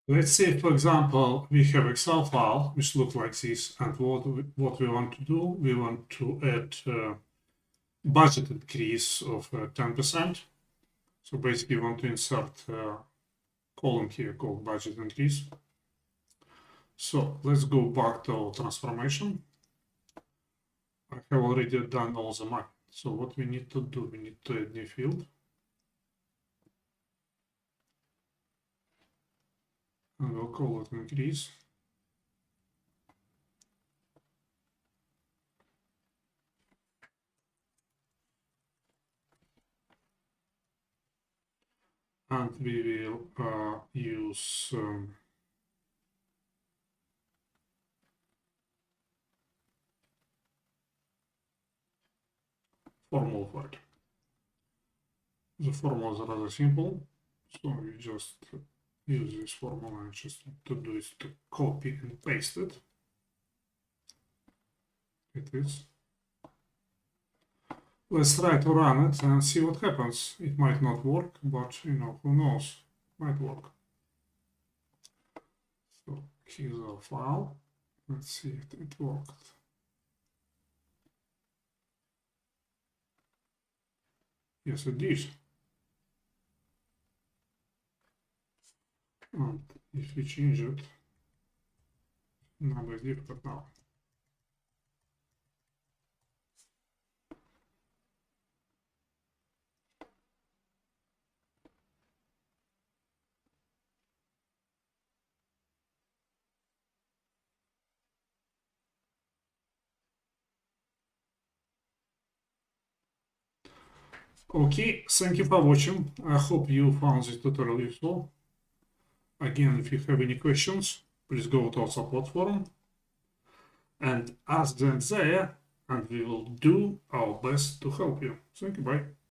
Let's say, for example, we have Excel file which looks like this, and what we want to do, we want to add budget increase of 10%. So basically, we want to insert a column here called budget increase. So let's go back to our transformation. I have already done all the math. So what we need to do, we need to add new field. And we'll call it increase. And we will use formula for it. The formula is rather simple, so we just use this formula and just to do is to copy and paste it. It is. Let's try to run it and see what happens. It might not work, but you know, who knows, might work. So here's our file. Let's see if it worked. Yes, it did. And if we change it, number is different now. Okay, thank you for watching. I hope you found this tutorial useful. Again, if you have any questions, please go to our support forum and ask them there, and we will do our best to help you. Thank you, bye.